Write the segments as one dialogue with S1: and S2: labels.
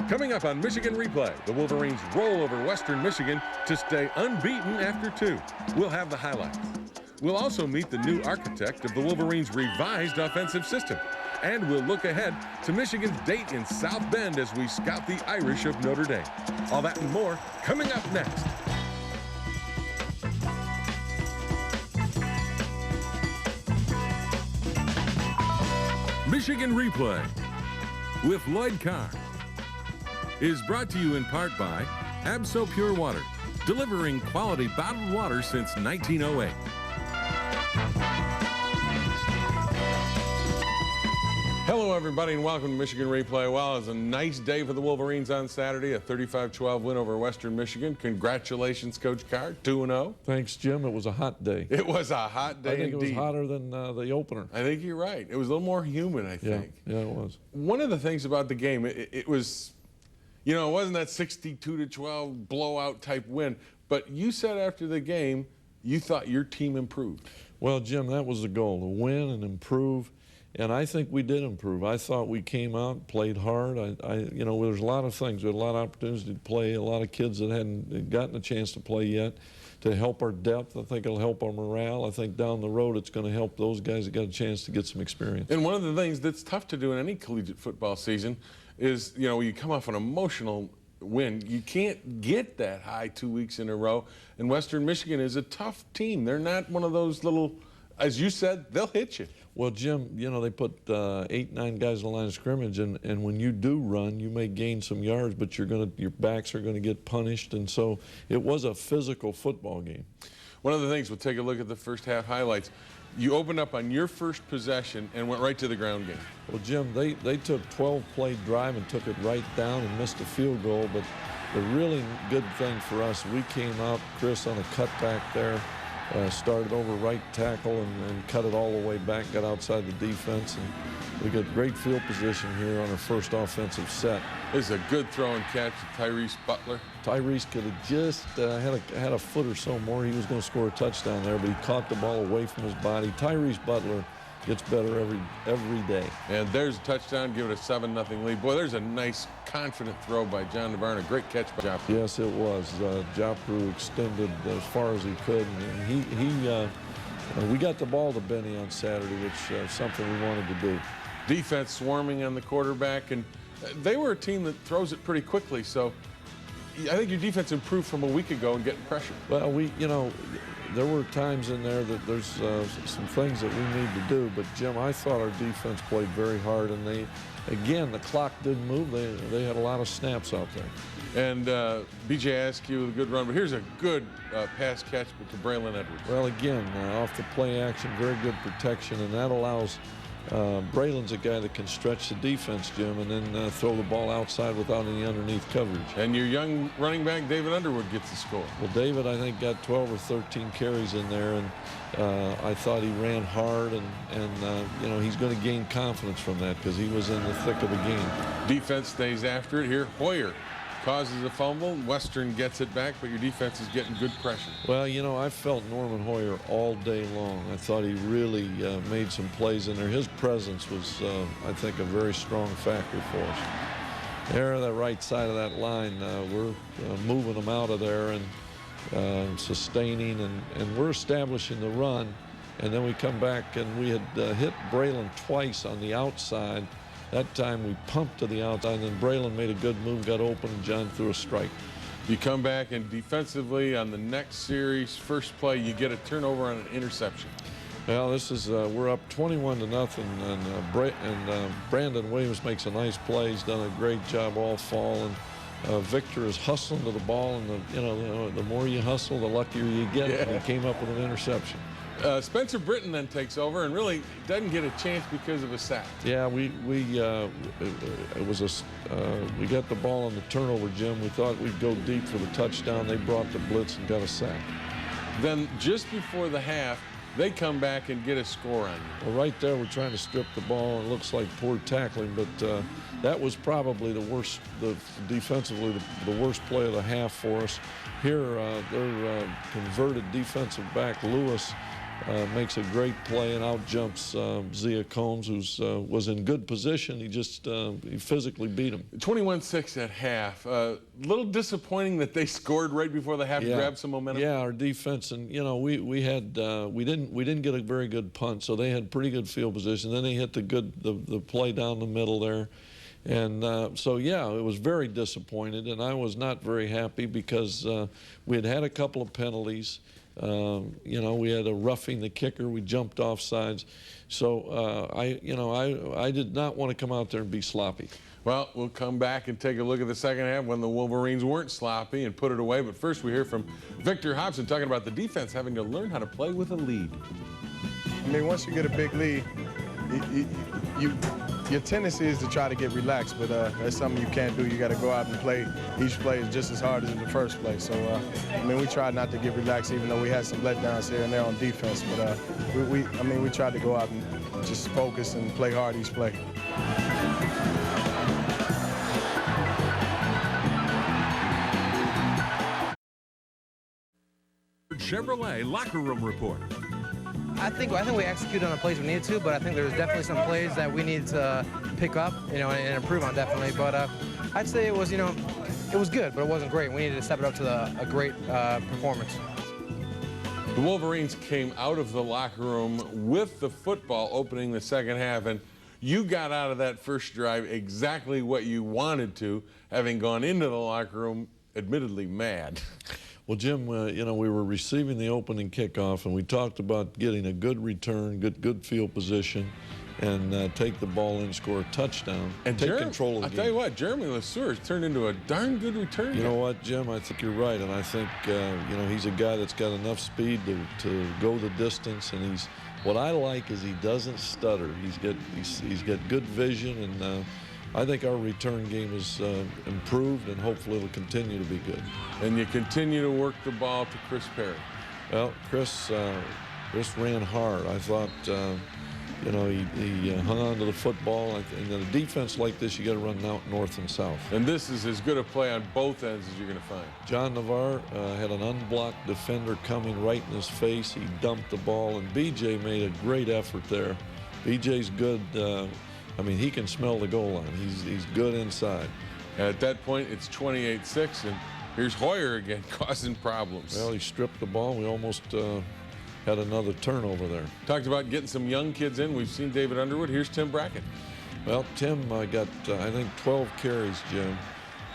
S1: Coming up on Michigan Replay, the Wolverines roll over Western Michigan to stay unbeaten after 2. We'll have the highlights. We'll also meet the new architect of the Wolverines' revised offensive system. And we'll look ahead to Michigan's date in South Bend as we scout the Irish of Notre Dame. All that and more coming up next. Michigan Replay with Lloyd Carr is brought to you in part by Abso Pure Water, delivering quality bottled water since 1908. Hello, everybody, and welcome to Michigan Replay. Well, it was a nice day for the Wolverines on Saturday, a 35-12 win over Western Michigan. Congratulations, Coach Carr, 2-0.
S2: Thanks, Jim. It was a hot day.
S1: It was a hot day indeed.
S2: I think it was hotter than the opener.
S1: I think you're right. It was a little more humid, I think.
S2: Yeah, it was.
S1: One of the things about the game, it was, you know, it wasn't that 62-12 blowout type win, but you said after the game you thought your team improved.
S2: Well, Jim, that was the goal, to win and improve. And I think we did improve. I thought we came out, played hard. You know, there's a lot of things. We had a lot of opportunities to play, a lot of kids that hadn't gotten a chance to play yet, to help our depth. I think it'll help our morale. I think down the road it's going to help those guys that got a chance to get some experience.
S1: And one of the things that's tough to do in any collegiate football season is, you know, you come off an emotional win. You can't get that high 2 weeks in a row. And Western Michigan is a tough team. They're not one of those little, as you said, they'll hit you.
S2: Well, Jim, you know, they put 8, 9 guys in the line of scrimmage, and when you do run, you may gain some yards, but your backs are going to get punished, and so it was a physical football game.
S1: One of the things, we'll take a look at the first half highlights. You opened up on your first possession and went right to the ground game.
S2: Well, Jim, they took 12-play drive and took it right down and missed a field goal, but the really good thing for us, we came out, Chris, on a cutback there. Started over right tackle and cut it all the way back, got outside the defense, and we got great field position here on our first offensive set.
S1: This is a good throw and catch to Tyrese Butler.
S2: Tyrese could have just had a foot or so more. He was going to score a touchdown there, but he caught the ball away from his body. Tyrese Butler gets better every day.
S1: And there's a touchdown, give it a 7-0 lead. Boy, there's a nice, confident throw by John DeVarn. A great catch by Joffrey.
S2: Yes, it was. Joffrey extended as far as he could, and we got the ball to Benny on Saturday, which is something we wanted to do.
S1: Defense swarming on the quarterback, and they were a team that throws it pretty quickly, so I think your defense improved from a week ago and getting pressure.
S2: Well, you know, there were times in there that there's some things that we need to do, but Jim, I thought our defense played very hard, and again, the clock didn't move. They had a lot of snaps out there.
S1: And B.J. Askew with a good run, but here's a good pass catch to Braylon Edwards.
S2: Well, again, off the play action, very good protection, and that allows Braylon's a guy that can stretch the defense, Jim, and then throw the ball outside without any underneath coverage.
S1: And your young running back, David Underwood, gets the score.
S2: Well, David, I think, got 12 or 13 carries in there, and I thought he ran hard, and you know, he's going to gain confidence from that because he was in the thick of the game. Defense
S1: stays after it here. Hoyer causes a fumble. Western gets it back, but your defense is getting good pressure.
S2: Well, you know, I felt Norman Hoyer all day long. I thought he really made some plays in there. His presence was, I think, a very strong factor for us. There, the right side of that line, we're moving them out of there and sustaining, and we're establishing the run. And then we come back, and we had hit Braylon twice on the outside. That time we pumped to the outside, and then Braylon made a good move, got open, and John threw a strike.
S1: You come back, and defensively on the next series, first play, you get a turnover on an interception.
S2: Well, this is, we're up 21-0, and Brandon Williams makes a nice play. He's done a great job all fall, and Victor is hustling to the ball, and you know, the more you hustle, the luckier you get. Yeah. And he came up with an interception.
S1: Spencer Britton then takes over and really doesn't get a chance because of a sack.
S2: Yeah, we got the ball on the turnover, Jim. We thought we'd go deep for the touchdown. They brought the blitz and got a sack.
S1: Then just before the half, they come back and get a score on you.
S2: Well, right there, we're trying to strip the ball. It looks like poor tackling, but that was probably the worst, defensively, the worst play of the half for us. Here, their converted defensive back, Lewis, makes a great play and out jumps Zia Combs, who was in good position. He just he physically beat him.
S1: 21-6 at half. A little disappointing that they scored right before the half to grab some momentum.
S2: Yeah, our defense, and you know, we didn't get a very good punt, so they had pretty good field position. Then they hit the play down the middle there. And so, yeah, it was very disappointed, and I was not very happy because we had a couple of penalties. You know, we had a roughing the kicker. We jumped off sides. So I did not want to come out there and be sloppy.
S1: Well, we'll come back and take a look at the second half when the Wolverines weren't sloppy and put it away. But first, we hear from Victor Hobson talking about the defense having to learn how to play with a lead.
S3: I mean, once you get a big lead, your tendency is to try to get relaxed, but that's something you can't do. You got to go out and play. Each play is just as hard as the first play. So, I mean, we tried not to get relaxed, even though we had some letdowns here and there on defense. But we tried to go out and just focus and play hard each play.
S1: Chevrolet locker room report.
S4: I think we executed on the plays we needed to, but I think there's definitely some plays that we need to pick up, you know, and improve on definitely. But I'd say it was, you know, it was good, but it wasn't great. We needed to step it up to a great performance.
S1: The Wolverines came out of the locker room with the football opening the second half, and you got out of that first drive exactly what you wanted to, having gone into the locker room admittedly mad.
S2: Well, Jim, you know, we were receiving the opening kickoff, and we talked about getting a good return, good field position, and take the ball and score a touchdown and take control of the game.
S1: I'll tell you what, Jeremy LeSueur has turned into a darn good return.
S2: You know what, Jim? I think you're right, and I think you know, he's a guy that's got enough speed to go the distance, and what I like is he doesn't stutter. He's got good vision, and I think our return game is improved, and hopefully it'll continue to be good.
S1: And you continue to work the ball to Chris Perry.
S2: Well, Chris ran hard. I thought, you know, he hung on to the football. And in a defense like this, you got to run out north and south.
S1: And this is as good a play on both ends as you're going to find.
S2: John Navarre had an unblocked defender coming right in his face. He dumped the ball, and BJ made a great effort there. BJ's good. I mean, he can smell the goal line. He's good inside.
S1: At that point, it's 28-6, and here's Hoyer again causing problems.
S2: Well, he stripped the ball. We almost had another turnover there.
S1: Talked about getting some young kids in. We've seen David Underwood. Here's Tim Brackett.
S2: Well, Tim got, I think, 12 carries, Jim.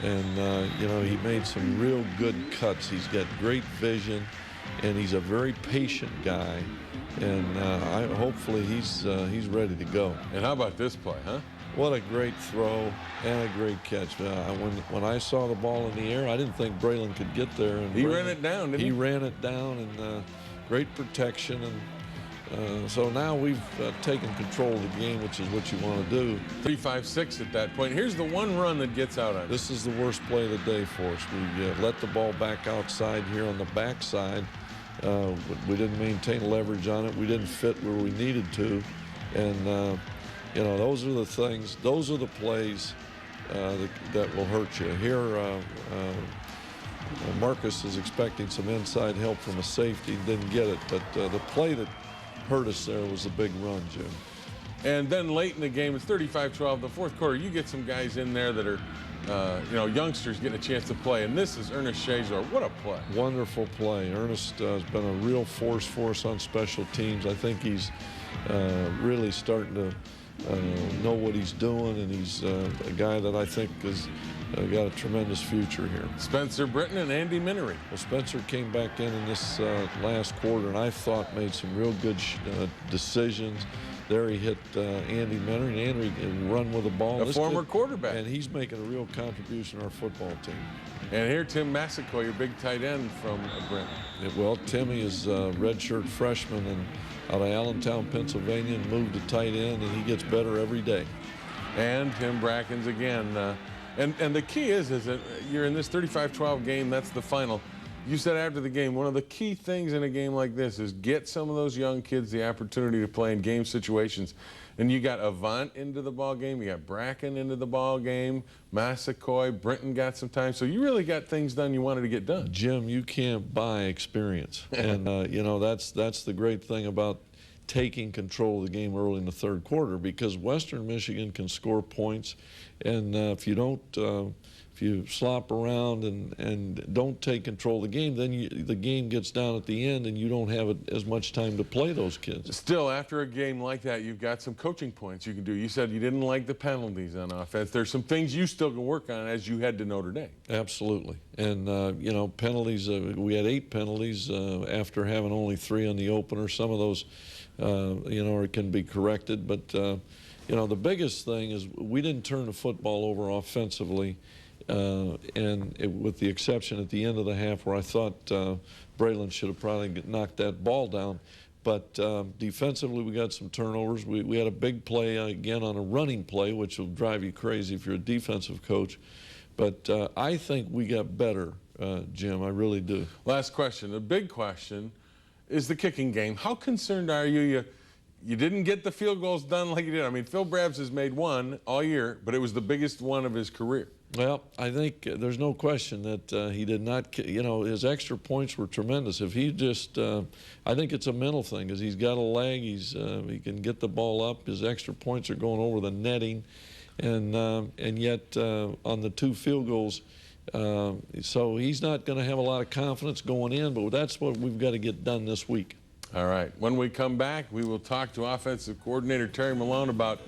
S2: And, you know, he made some real good cuts. He's got great vision, and he's a very patient guy. And hopefully he's ready to go.
S1: And how about this play, huh?
S2: What a great throw and a great catch. When I saw the ball in the air, I didn't think Braylon could get there. And
S1: he ran it down, didn't he?
S2: He ran it down, and great protection. And so now we've taken control of the game, which is what you want to do.
S1: 3-5-6 at that point. Here's the one run that gets out on it.
S2: This is the worst play of the day for us. We let the ball back outside here on the backside. We didn't maintain leverage on it. We didn't fit where we needed to. And, you know, those are the things, those are the plays that will hurt you. Here, Marcus is expecting some inside help from a safety, didn't get it. But the play that hurt us there was a big run, Jim.
S1: And then late in the game, it's 35-12. The fourth quarter, you get some guys in there that are, you know, youngsters getting a chance to play. And this is Ernest Shazor. What a play.
S2: Wonderful play. Ernest has been a real force for us on special teams. I think he's really starting to know what he's doing, and he's a guy that I think has got a tremendous future here.
S1: Spencer Britton and Andy Minery.
S2: Well, Spencer came back in this last quarter, and I thought made some real good decisions. There he hit Andy Minery, and Andy run with the ball.
S1: A former quarterback.
S2: And he's making a real contribution to our football team.
S1: And here, Tim Massaquoi, your big tight end from Brenton.
S2: Well, Timmy is a redshirt freshman and out of Allentown, Pennsylvania, and moved to tight end, and he gets better every day.
S1: And Tim Brackens again. And the key is that you're in this 35-12 game. That's the final. You said after the game, one of the key things in a game like this is get some of those young kids the opportunity to play in game situations. And you got Avant into the ball game, you got Bracken into the ball game, Massacoy, Brenton got some time. So you really got things done you wanted to get done.
S2: Jim, you can't buy experience. And, you know, that's the great thing about taking control of the game early in the third quarter, because Western Michigan can score points, and if you don't, if you slop around and don't take control of the game, then the game gets down at the end, and you don't have as much time to play those kids.
S1: Still, after a game like that, you've got some coaching points you can do. You said you didn't like the penalties on offense. There's some things you still can work on as you head to Notre Dame.
S2: Absolutely. And, you know, penalties, we had 8 penalties after having only 3 on the opener. Some of those, you know, can be corrected. But, you know, the biggest thing is we didn't turn the football over offensively, with the exception at the end of the half where I thought Braylon should have probably knocked that ball down. But defensively, we got some turnovers. We had a big play, again, on a running play, which will drive you crazy if you're a defensive coach. But I think we got better, Jim. I really do.
S1: Last question. The big question is the kicking game. How concerned are you? You didn't get the field goals done like you did. I mean, Phil Brabbs has made 1 all year, but it was the biggest one of his career.
S2: Well, I think there's no question that he did not, you know, his extra points were tremendous. If he just, I think it's a mental thing, because he's got a leg, he can get the ball up, his extra points are going over the netting, and yet on the 2 field goals, so he's not going to have a lot of confidence going in, but that's what we've got to get done this week.
S1: All right. When we come back, we will talk to offensive coordinator Terry Malone about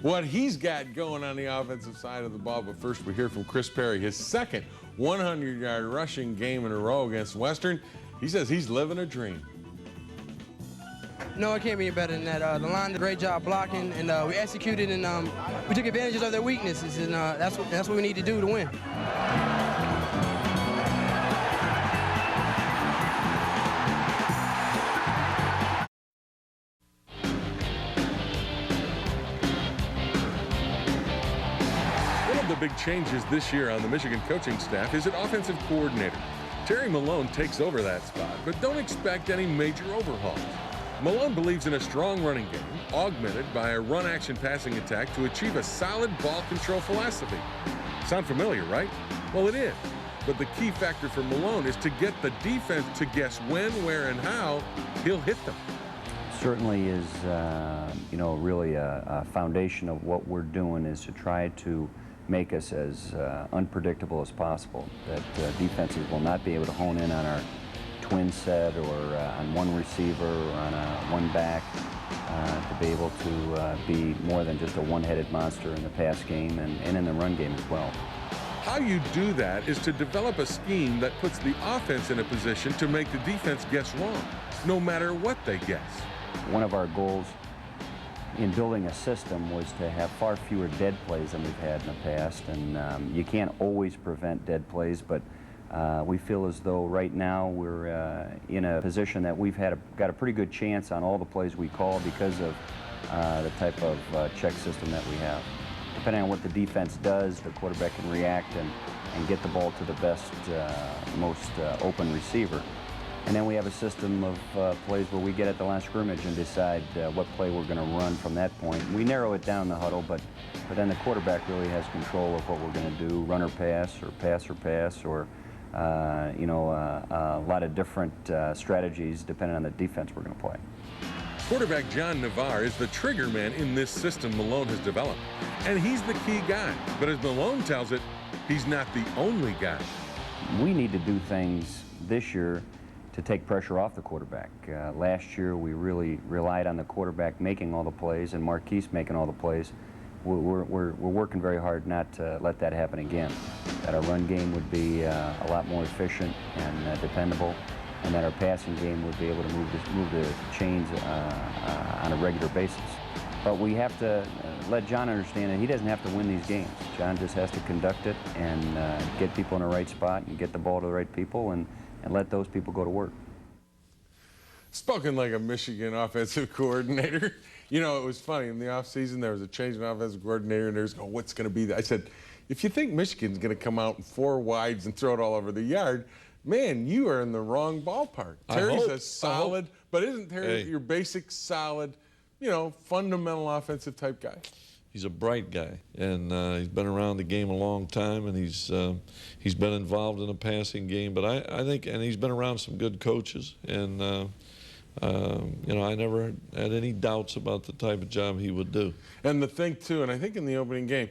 S1: what he's got going on the offensive side of the ball. But first, we hear from Chris Perry, his second 100-yard rushing game in a row against Western. He says he's living a dream.
S4: No, it can't be any better than that. The line did a great job blocking, and we executed, and we took advantage of their weaknesses, and that's what we need to do to win.
S1: Big changes this year on the Michigan coaching staff is at offensive coordinator. Terry Malone takes over that spot, but don't expect any major overhauls. Malone believes in a strong running game, augmented by a run-action passing attack to achieve a solid ball control philosophy. Sound familiar, right? Well, it is. But the key factor for Malone is to get the defense to guess when, where, and how he'll hit them.
S5: Certainly is, you know, really a foundation of what we're doing is to try to make us as unpredictable as possible, that defenses will not be able to hone in on our twin set or on one receiver or on one back, to be able to be more than just a one-headed monster in the pass game and in the run game as well.
S1: How you do that is to develop a scheme that puts the offense in a position to make the defense guess wrong, no matter what they guess.
S5: One of our goals in building a system was to have far fewer dead plays than we've had in the past, and you can't always prevent dead plays, but we feel as though right now we're in a position that we've got a pretty good chance on all the plays we call because of the type of check system that we have. Depending on what the defense does, the quarterback can react and get the ball to the best, most open receiver. And then we have a system of plays where we get at the last scrimmage and decide what play we're going to run from that point. We narrow it down in the huddle, but then the quarterback really has control of what we're going to do, run or pass, or you know, a lot of different strategies depending on the defense we're going to play.
S1: Quarterback John Navarre is the trigger man in this system Malone has developed, and he's the key guy. But as Malone tells it, he's not the only guy.
S5: We need to do things this year to take pressure off the quarterback. Last year, we really relied on the quarterback making all the plays and Marquise making all the plays. We're working very hard not to let that happen again. That our run game would be a lot more efficient and dependable, and that our passing game would be able to move the chains on a regular basis. But we have to let John understand that he doesn't have to win these games. John just has to conduct it and get people in the right spot and get the ball to the right people and let those people go to work.
S1: Spoken like a Michigan offensive coordinator. You know, it was funny. In the offseason, there was a change in offensive coordinator, and there's, oh, what's going to be that? I said, if you think Michigan's going to come out in 4 wides and throw it all over the yard, man, you are in the wrong ballpark. Terry's a solid, but isn't Terry your basic solid you know, fundamental offensive type guy?
S2: He's a bright guy, and he's been around the game a long time, and he's been involved in the passing game. But I think, and he's been around some good coaches, and you know, I never had any doubts about the type of job he would do.
S1: And the thing too, and I think in the opening game,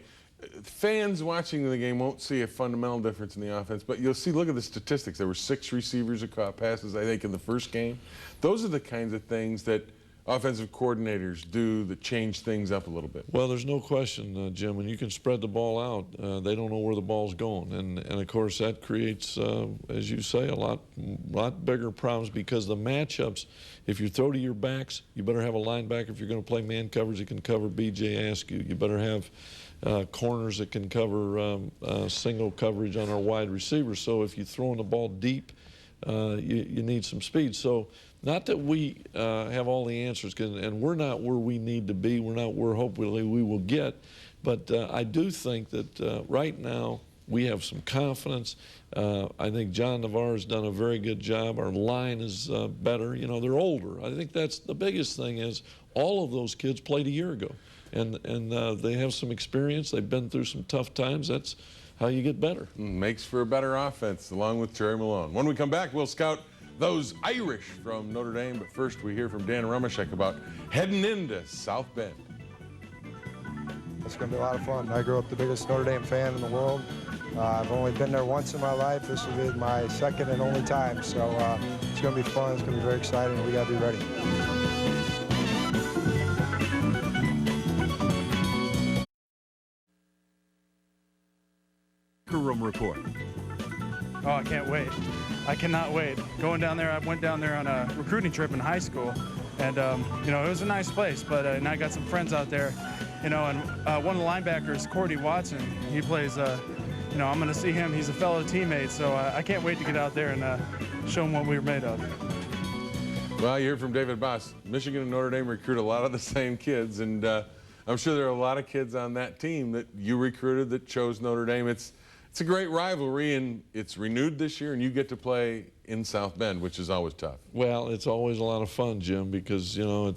S1: fans watching the game won't see a fundamental difference in the offense, but you'll see, look at the statistics. There were 6 receivers that caught passes, I think, in the first game. Those are the kinds of things that offensive coordinators do that change things up a little bit.
S2: Well, there's no question, Jim, when you can spread the ball out, they don't know where the ball's going. And of course, that creates, as you say, a lot bigger problems, because the matchups, if you throw to your backs, you better have a linebacker if you're going to play man coverage that can cover B.J. Askew. You better have corners that can cover single coverage on our wide receivers. So if you're throwing the ball deep, you need some speed. So not that we have all the answers, and we're not where we need to be. We're not where hopefully we will get. But I do think that right now we have some confidence. I think John Navarro's done a very good job. Our line is better. You know, they're older. I think that's the biggest thing, is all of those kids played a year ago. And they have some experience. They've been through some tough times. That's how you get better.
S1: Makes for a better offense, along with Terry Malone. When we come back, we'll scout those Irish from Notre Dame. But first, we hear from Dan Rumashek about heading into South Bend.
S6: It's going to be a lot of fun. I grew up the biggest Notre Dame fan in the world. I've only been there once in my life. This will be my second and only time. So it's going to be fun. It's going to be very exciting. We got to be ready.
S7: Room report.
S8: Oh, I can't wait. I cannot wait. Going down there, I went down there on a recruiting trip in high school, and you know, it was a nice place, but and I got some friends out there, you know, and one of the linebackers, Cordy Watson, he plays, you know, I'm going to see him. He's a fellow teammate, so I can't wait to get out there and show him what we were made of.
S1: Well, you heard from David Boss. Michigan and Notre Dame recruit a lot of the same kids, and I'm sure there are a lot of kids on that team that you recruited that chose Notre Dame. It's a great rivalry, and it's renewed this year, and you get to play in South Bend, which is always tough.
S2: Well, it's always a lot of fun, Jim, because, you know,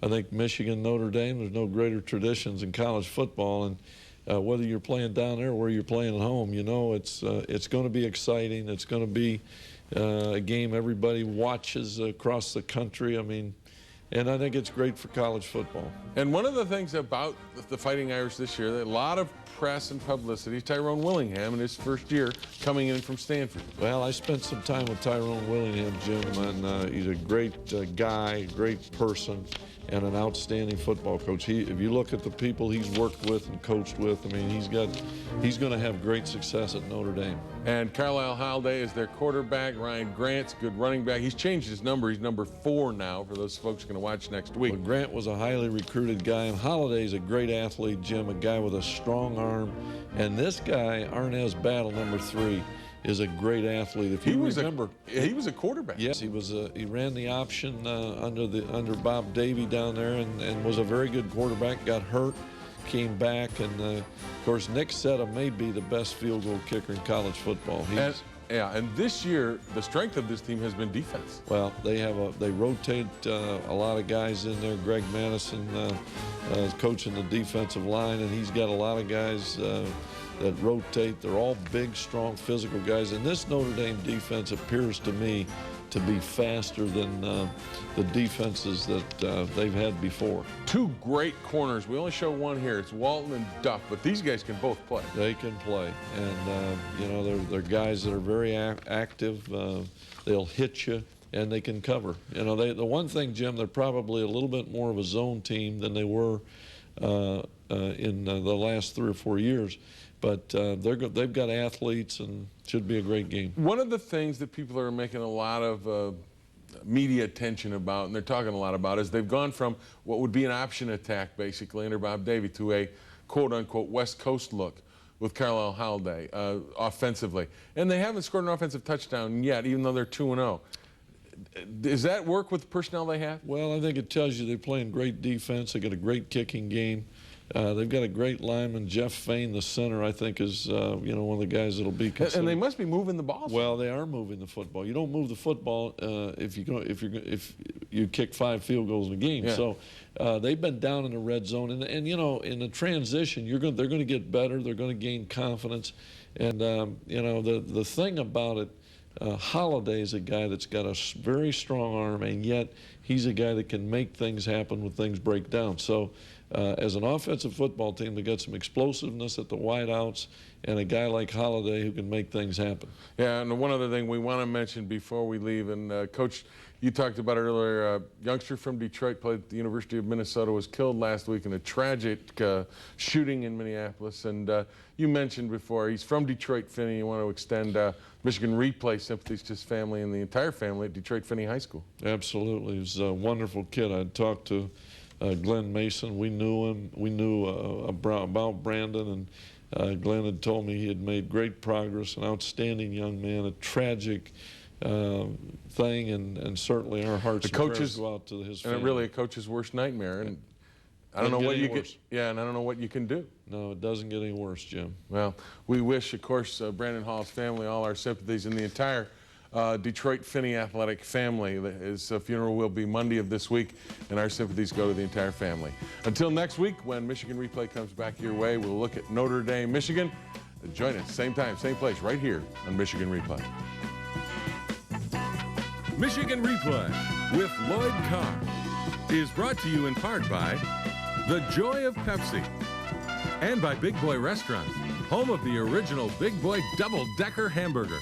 S2: I think Michigan, Notre Dame, there's no greater traditions in college football, and whether you're playing down there or where you're playing at home, you know, it's going to be exciting. It's going to be a game everybody watches across the country. I mean, and I think it's great for college football.
S1: And one of the things about the Fighting Irish this year, a lot of press and publicity, Tyrone Willingham in his first year coming in from Stanford.
S2: Well, I spent some time with Tyrone Willingham, Jim, and he's a great guy, great person, and an outstanding football coach. If you look at the people he's worked with and coached with, I mean, he's going to have great success at Notre Dame.
S1: And Carlisle Holiday is their quarterback. Ryan Grant's good running back. He's changed his number. He's number 4 now for those folks going to watch next week.
S2: Well, Grant was a highly recruited guy, and Holiday's a great athlete, Jim, a guy with a strong arm. And this guy, Arnaz Battle, number 3, is a great athlete. If you remember,
S1: he was a quarterback.
S2: Yes, he was. He ran the option under Bob Davie down there, and was a very good quarterback. Got hurt, came back, and of course Nick Setta may be the best field goal kicker in college football.
S1: And this year the strength of this team has been defense.
S2: Well, they rotate a lot of guys in there. Greg Madison is coaching the defensive line, and he's got a lot of guys that rotate. They're all big, strong, physical guys. And this Notre Dame defense appears to me to be faster than the defenses that they've had before. 2 great corners. We only show one here. It's Walton and Duff, but these guys can both play. They can play, and you know, they're guys that are very active. They'll hit you, and they can cover. You know, the one thing, Jim, they're probably a little bit more of a zone team than they were in the last 3 or 4 years. But they've got athletes, and should be a great game.
S1: One of the things that people are making a lot of media attention about, and they're talking a lot about, is they've gone from what would be an option attack, basically, under Bob Davie, to a quote-unquote West Coast look with Carlisle Holiday offensively. And they haven't scored an offensive touchdown yet, even though they're 2-0. Does that work with the personnel they have?
S2: Well, I think it tells you they're playing great defense. They got a great kicking game. They've got a great lineman, Jeff Fain, the center. I think is you know, one of the guys that'll be considered.
S1: And they must be moving the ball.
S2: Well, they are moving the football. You don't move the football if you kick 5 field goals in a game.
S1: Yeah.
S2: So they've been down in the red zone, and you know, in the transition, they're going to get better. They're going to gain confidence, and you know, the thing about it. Holiday is a guy that's got a very strong arm, and yet he's a guy that can make things happen when things break down. So as an offensive football team, they got some explosiveness at the wideouts, and a guy like Holiday who can make things happen.
S1: Yeah, and one other thing we want to mention before we leave, and Coach, you talked about it earlier, a youngster from Detroit played at the University of Minnesota, was killed last week in a tragic shooting in Minneapolis, and you mentioned before, he's from Detroit, Finney. You want to extend Michigan Replay sympathies to his family and the entire family at Detroit Finney High School.
S2: Absolutely. He's a wonderful kid. I talked to Glenn Mason. We knew him. We knew about Brandon, and Glenn had told me he had made great progress, an outstanding young man, a tragic thing, and certainly our hearts and prayers go out to his family.
S1: And really a coach's worst nightmare. And I don't know what you can, yeah, and I don't know what you can do.
S2: No, it doesn't get any worse, Jim.
S1: Well, we wish, of course, Brandon Hall's family all our sympathies, and the entire Detroit Finney athletic family. His funeral will be Monday of this week, and our sympathies go to the entire family. Until next week, when Michigan Replay comes back your way, we'll look at Notre Dame, Michigan. Join us, same time, same place, right here on Michigan Replay. Michigan Replay with Lloyd Carr is brought to you in part by The Joy of Pepsi and by Big Boy Restaurant, home of the original Big Boy double-decker hamburger.